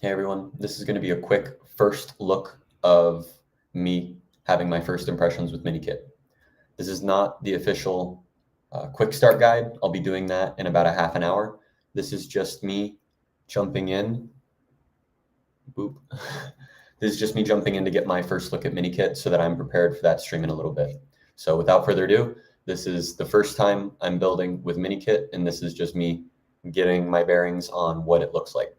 Hey everyone, this is going to be a quick first look of me having my first impressions with MiniKit. This is not the official quick start guide. I'll be doing that in about a half an hour. This is just me jumping in. Boop. This is just me jumping in to get my first look at MiniKit so that I'm prepared for that stream in a little bit. So without further ado, this is the first time I'm building with MiniKit, and this is just me getting my bearings on what it looks like.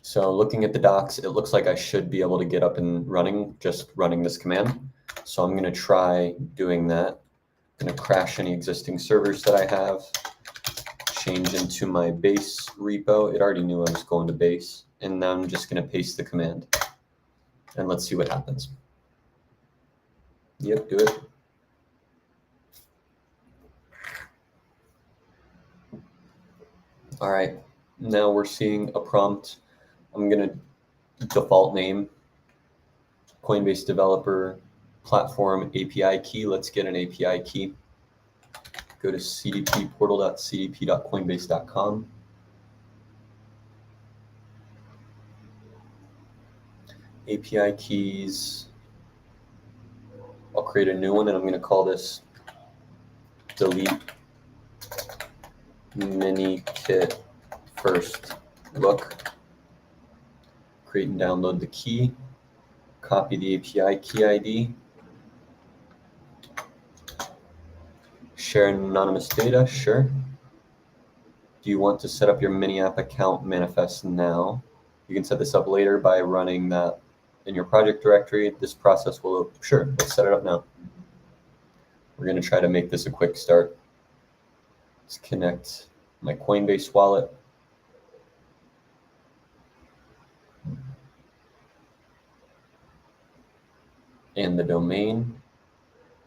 So looking at the docs, it looks like I should be able to get up and running, just running this command. So I'm going to try doing that. I'm going to crash any existing servers that I have, change into my base repo. It already knew I was going to base. And now I'm just going to paste the command. And let's see what happens. Yep, do it. All right, now we're seeing a prompt. I'm going to default name, Coinbase Developer Platform API key. Let's get an API key. Go to cdpportal.cdp.coinbase.com. API keys. I'll create a new one, and I'm going to call this delete MiniKit first look. Create and download the key. Copy the API key ID. Share anonymous data, sure. Do you want to set up your MiniApp account manifest now? You can set this up later by running that in your project directory. This process will, sure, let's set it up now. We're going to try to make this a quick start. Let's connect my Coinbase wallet. And the domain.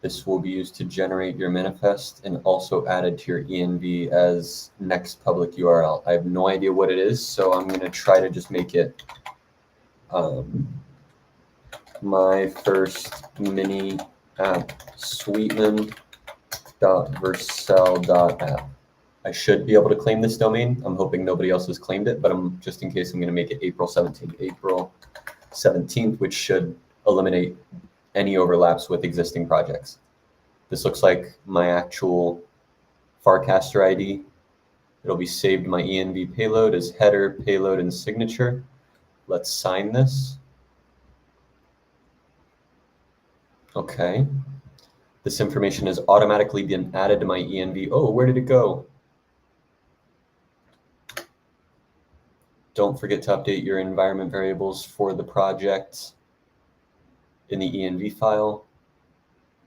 This will be used to generate your manifest and also added to your ENV as next public URL. I have no idea what it is, so I'm going to try to just make it my first mini app sweetman.vercel.app. I should be able to claim this domain. I'm hoping nobody else has claimed it, but just in case, I'm going to make it April 17th. April 17th, which should eliminate any overlaps with existing projects. This looks like my actual Farcaster ID. It'll be saved my ENV payload as header, payload, and signature. Let's sign this. Okay. This information has automatically been added to my ENV. Oh, where did it go? Don't forget to update your environment variables for the project in the ENV file.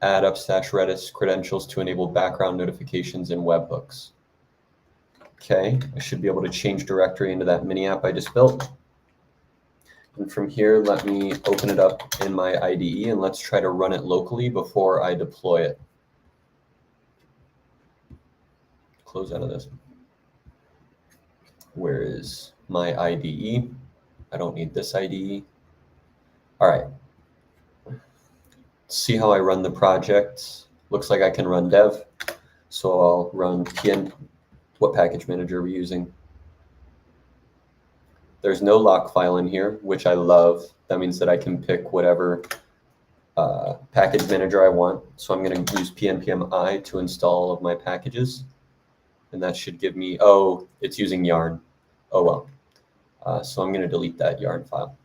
Add /Redis credentials to enable background notifications and webhooks. Okay, I should be able to change directory into that mini app I just built. And from here, let me open it up in my IDE and let's try to run it locally before I deploy it. Close out of this. Where is my IDE? I don't need this IDE. All right. See how I run the project. Looks like I can run dev. So I'll run pn. What package manager are we using? There's no lock file in here, which I love. That means that I can pick whatever package manager I want. So I'm going to use pnpmi to install all of my packages. And that should give me, oh, it's using yarn. Oh, well. So I'm going to delete that yarn file.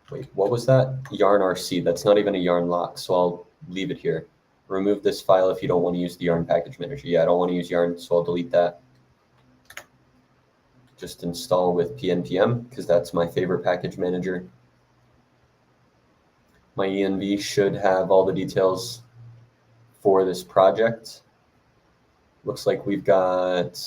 Wait, what was that? Yarn RC. That's not even a yarn lock, so I'll leave it here. Remove this file if you don't want to use the yarn package manager. Yeah, I don't want to use yarn, so I'll delete that. Just install with pnpm, because that's my favorite package manager. My ENV should have all the details for this project. Looks like we've got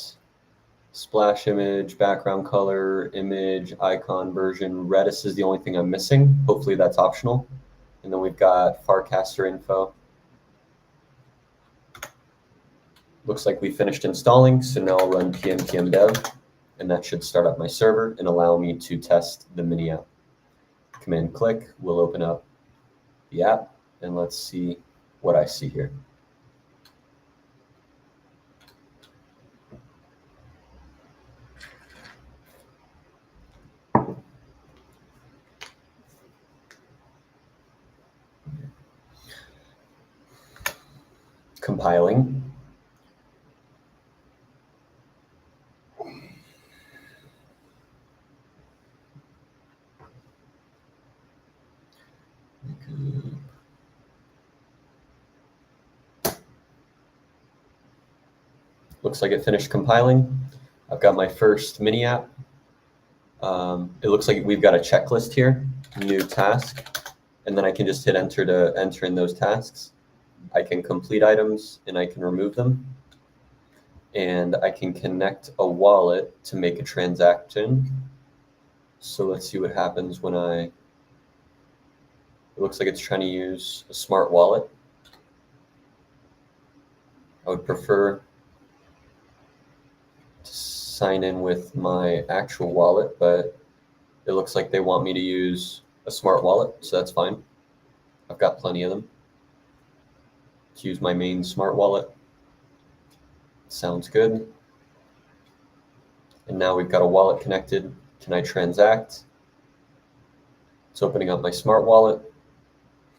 splash image, background color, image, icon version. Redis is the only thing I'm missing. Hopefully that's optional. And then we've got Farcaster info. Looks like we finished installing, so now I'll run pnpm dev, and that should start up my server and allow me to test the mini app. Command click will open up the app, and let's see what I see here. compiling. Looks like it finished compiling. I've got my first mini app. It looks like we've got a checklist here, new task, and then I can just hit enter to enter in those tasks. I can complete items and I can remove them. And I can connect a wallet to make a transaction. So let's see what happens when it looks like it's trying to use a smart wallet. I would prefer to sign in with my actual wallet, but it looks like they want me to use a smart wallet, so that's fine. I've got plenty of them. To use my main smart wallet. Sounds good. And now we've got a wallet connected. Can I transact? It's opening up my smart wallet.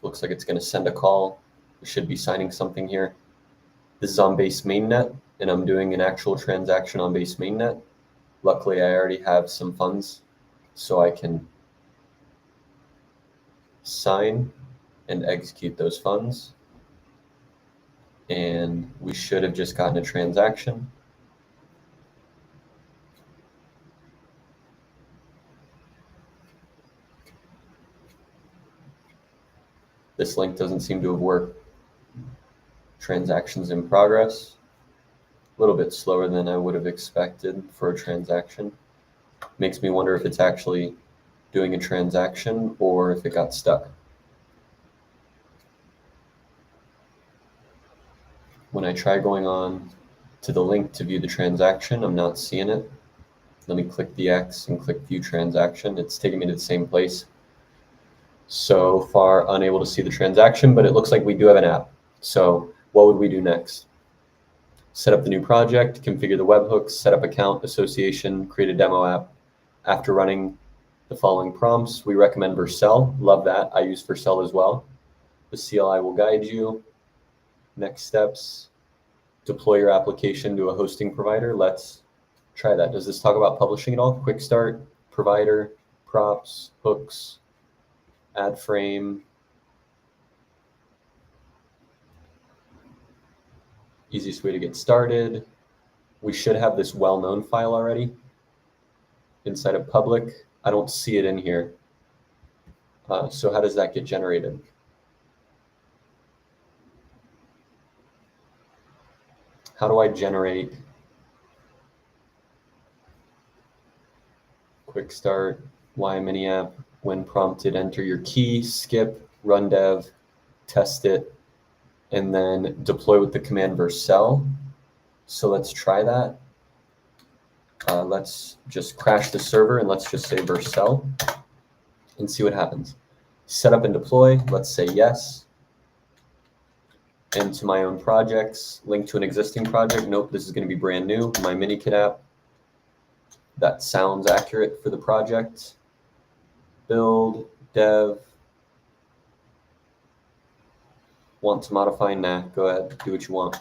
Looks like it's going to send a call. We should be signing something here. This is on base mainnet, and I'm doing an actual transaction on base mainnet. Luckily, I already have some funds, so I can sign and execute those funds. And we should have just gotten a transaction. This link doesn't seem to have worked. Transactions in progress. A little bit slower than I would have expected for a transaction. Makes me wonder if it's actually doing a transaction or if it got stuck. When I try going on to the link to view the transaction, I'm not seeing it. Let me click the X and click view transaction. It's taking me to the same place. So far, unable to see the transaction, but it looks like we do have an app. So what would we do next? Set up the new project, configure the webhooks, set up account association, create a demo app. After running the following prompts, we recommend Vercel. Love that. I use Vercel as well. The CLI will guide you. Next steps, deploy your application to a hosting provider. Let's try that. Does this talk about publishing at all? Quick start, provider, props, hooks, add frame. Easiest way to get started. We should have this well-known file already inside of public. I don't see it in here. So how does that get generated? How do I generate quick start, Y mini app? When prompted, enter your key, skip, run dev, test it, and then deploy with the command Vercel. So let's try that. Let's just crash the server and let's just say Vercel and see what happens. Set up and deploy, let's say yes. Into my own projects, link to an existing project. Nope, this is going to be brand new. My MiniKit app. That sounds accurate for the project. Build, dev. Want to modify? Nah, go ahead, do what you want.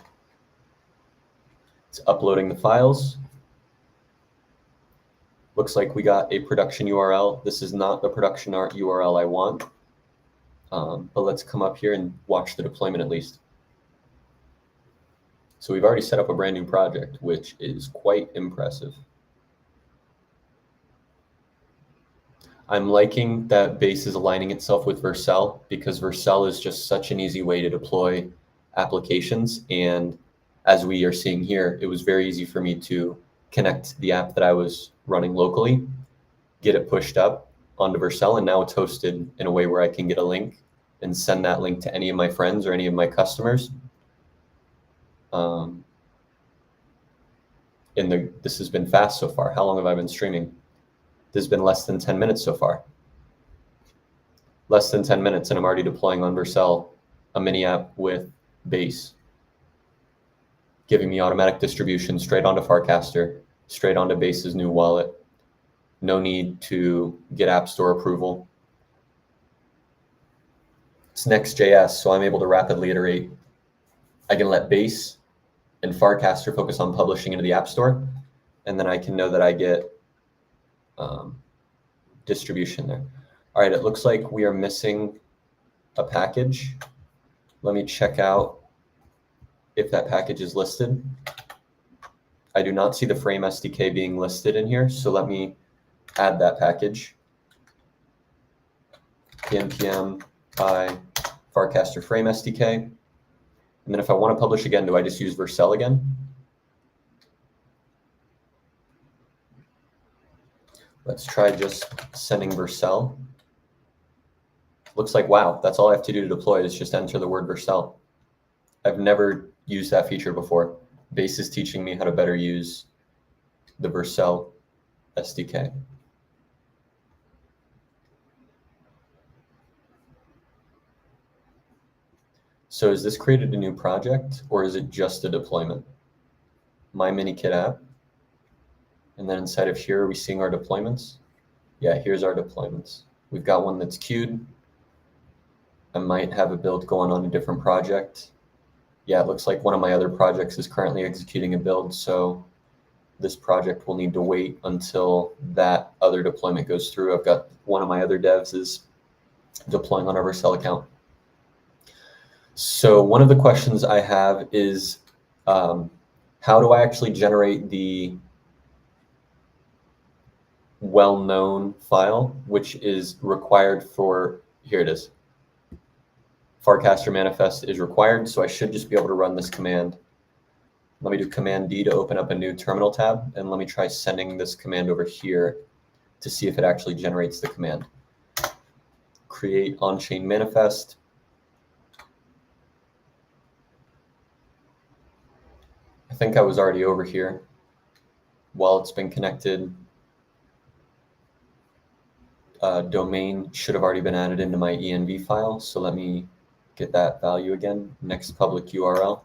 It's uploading the files. Looks like we got a production URL. This is not the production art URL I want. But let's come up here and watch the deployment at least. So we've already set up a brand new project, which is quite impressive. I'm liking that Base is aligning itself with Vercel because Vercel is just such an easy way to deploy applications. And as we are seeing here, it was very easy for me to connect the app that I was running locally, get it pushed up onto Vercel, and now it's hosted in a way where I can get a link and send that link to any of my friends or any of my customers. This has been fast so far. How long have I been streaming? This has been less than 10 minutes so far. Less than 10 minutes, and I'm already deploying on Vercel a mini app with Base, giving me automatic distribution straight onto Farcaster, straight onto Base's new wallet. No need to get App Store approval. It's Next.js, so I'm able to rapidly iterate I can let Base and Farcaster focus on publishing into the App Store, and then I can know that I get distribution there. All right, it looks like we are missing a package. Let me check out if that package is listed. I do not see the Frame SDK being listed in here, so let me add that package. PNPM by Farcaster Frame SDK. And then if I want to publish again, do I just use Vercel again? Let's try just sending Vercel. Looks like, wow, that's all I have to do to deploy is just enter the word Vercel. I've never used that feature before. Base is teaching me how to better use the Vercel SDK. So has this created a new project or is it just a deployment? My MiniKit app. And then inside of here, are we seeing our deployments? Yeah, here's our deployments. We've got one that's queued. I might have a build going on a different project. Yeah, it looks like one of my other projects is currently executing a build. So this project will need to wait until that other deployment goes through. I've got one of my other devs is deploying on our Vercel account. So one of the questions I have is, how do I actually generate the well-known file, which is required for, here it is. Farcaster manifest is required, so I should just be able to run this command. Let me do Command D to open up a new terminal tab, and let me try sending this command over here to see if it actually generates the command. Create on-chain manifest. I think I was already over here while it's been connected. Domain should have already been added into my env file. So let me get that value again. Next public URL.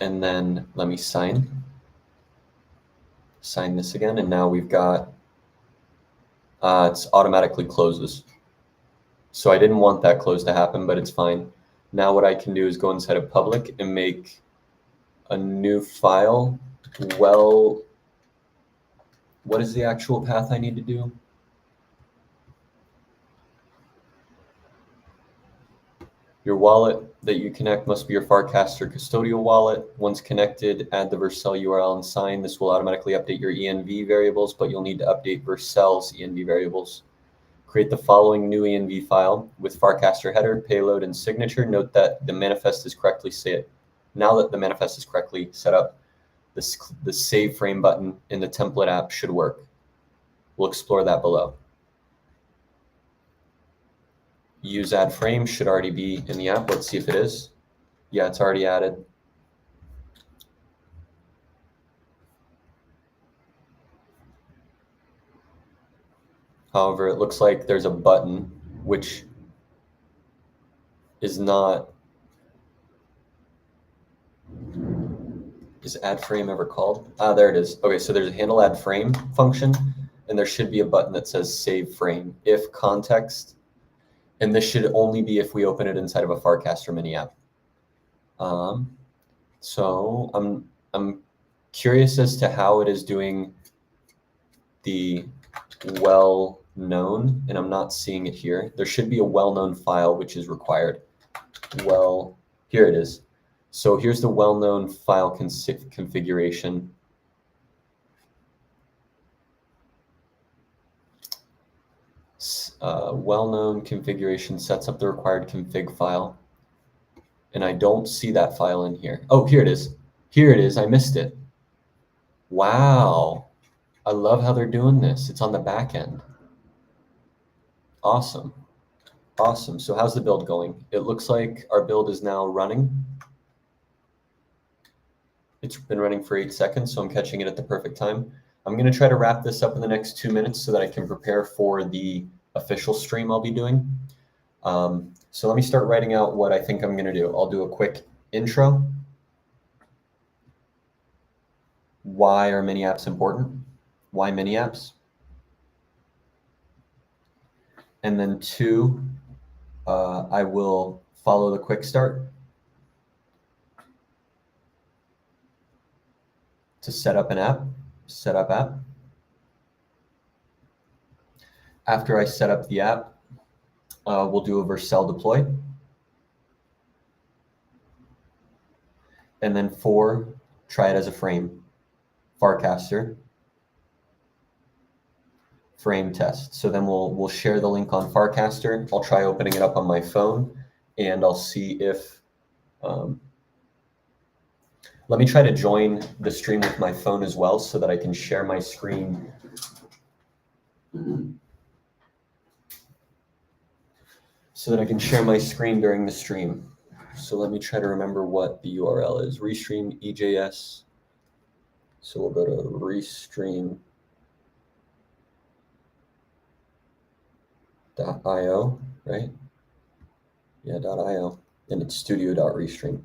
And then let me sign this again. And now we've got, it's automatically closes. So I didn't want that close to happen, but it's fine. Now what I can do is go inside of public and make a new file. Well, what is the actual path I need to do? Your wallet that you connect must be your Farcaster custodial wallet. Once connected, add the Vercel URL and sign. This will automatically update your env variables, but you'll need to update Vercel's env variables. Create the following new env file with Farcaster header, payload, and signature. Note that the manifest is correctly set. Now that the manifest is correctly set up, the save frame button in the template app should work. We'll explore that below. Use add frame should already be in the app. Let's see if it is. Yeah, it's already added. However, it looks like there's a button which is not. Is add frame ever called? There it is. Okay, so there's a handle add frame function, and there should be a button that says save frame if context. And this should only be if we open it inside of a Farcaster mini app. So I'm curious as to how it is doing the well-known, and I'm not seeing it here. There should be a well-known file which is required. Well, here it is. So here's the well-known file configuration. Well-known configuration sets up the required config file. And I don't see that file in here. Oh, here it is. Here it is. I missed it. Wow. I love how they're doing this. It's on the back end. Awesome. Awesome. So how's the build going? It looks like our build is now running. It's been running for 8 seconds, so I'm catching it at the perfect time. I'm going to try to wrap this up in the next 2 minutes so that I can prepare for the official stream I'll be doing. So let me start writing out what I think I'm going to do. I'll do a quick intro. Why are mini apps important? Why mini apps? And then 2, I will follow the quick start to set up an app, set up app. After I set up the app, we'll do a Vercel deploy. And then 4, try it as a frame. Farcaster, frame test. So then we'll share the link on Farcaster. I'll try opening it up on my phone, and I'll see if, let me try to join the stream with my phone as well so that I can share my screen. So that I can share my screen during the stream. So let me try to remember what the URL is. Restream EJS. So we'll go to restream.io, right? Yeah, .io. And it's studio.restream.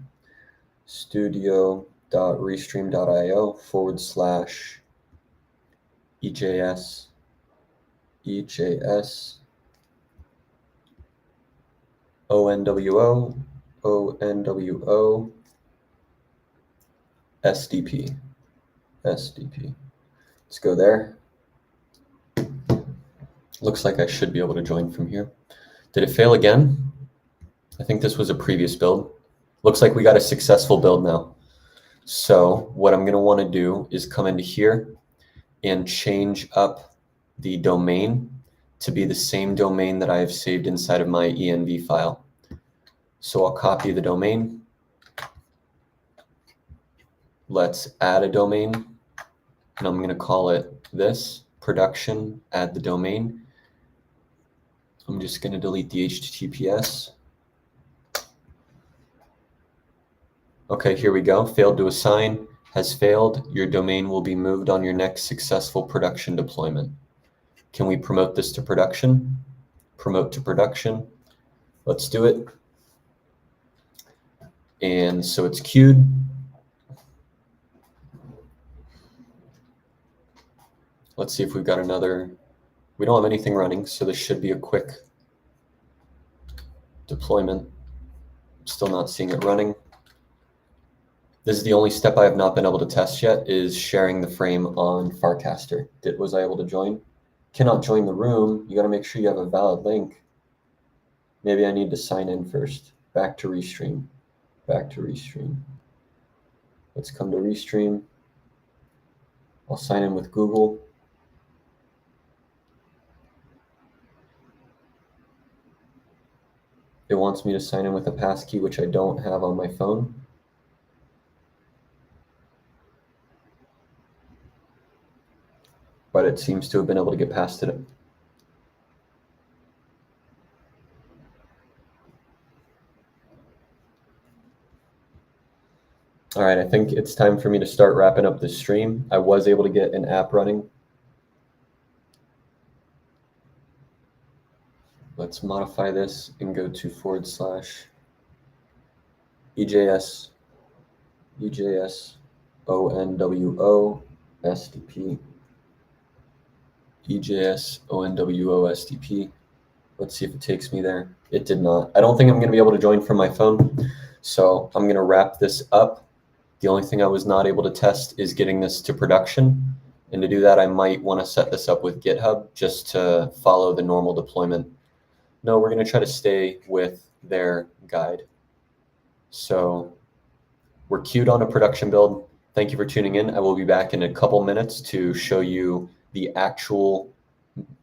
Studio.restream.io /EJS ONWO SDP. Let's go there. Looks like I should be able to join from here. Did it fail again? I think this was a previous build. Looks like we got a successful build now. So what I'm going to want to do is come into here and change up the domain to be the same domain that I have saved inside of my env file. So I'll copy the domain. Let's add a domain, and I'm going to call it this, production, add the domain. I'm just going to delete the HTTPS. Okay, here we go. Failed to assign, has failed. Your domain will be moved on your next successful production deployment. Can we promote this to production? Promote to production. Let's do it. And so it's queued. Let's see if we've got another. We don't have anything running, so this should be a quick deployment. Still not seeing it running. This is the only step I have not been able to test yet, is sharing the frame on Farcaster. Was I able to join? Cannot join the room. You got to make sure you have a valid link. Maybe I need to sign in first. Back to Restream. Back to Restream. Let's come to Restream. I'll sign in with Google. It wants me to sign in with a passkey, which I don't have on my phone. But it seems to have been able to get past it. All right, I think it's time for me to start wrapping up this stream. I was able to get an app running. Let's modify this and go to /EJS ONWO SDP. EJS ONWO SDP. Let's see if it takes me there. It did not. I don't think I'm going to be able to join from my phone. So I'm going to wrap this up. The only thing I was not able to test is getting this to production. And to do that, I might want to set this up with GitHub just to follow the normal deployment. No, we're going to try to stay with their guide. So we're queued on a production build. Thank you for tuning in. I will be back in a couple minutes to show you the actual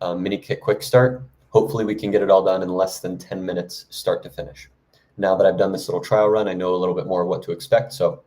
MiniKit quick start. Hopefully we can get it all done in less than 10 minutes, start to finish. Now that I've done this little trial run, I know a little bit more what to expect. So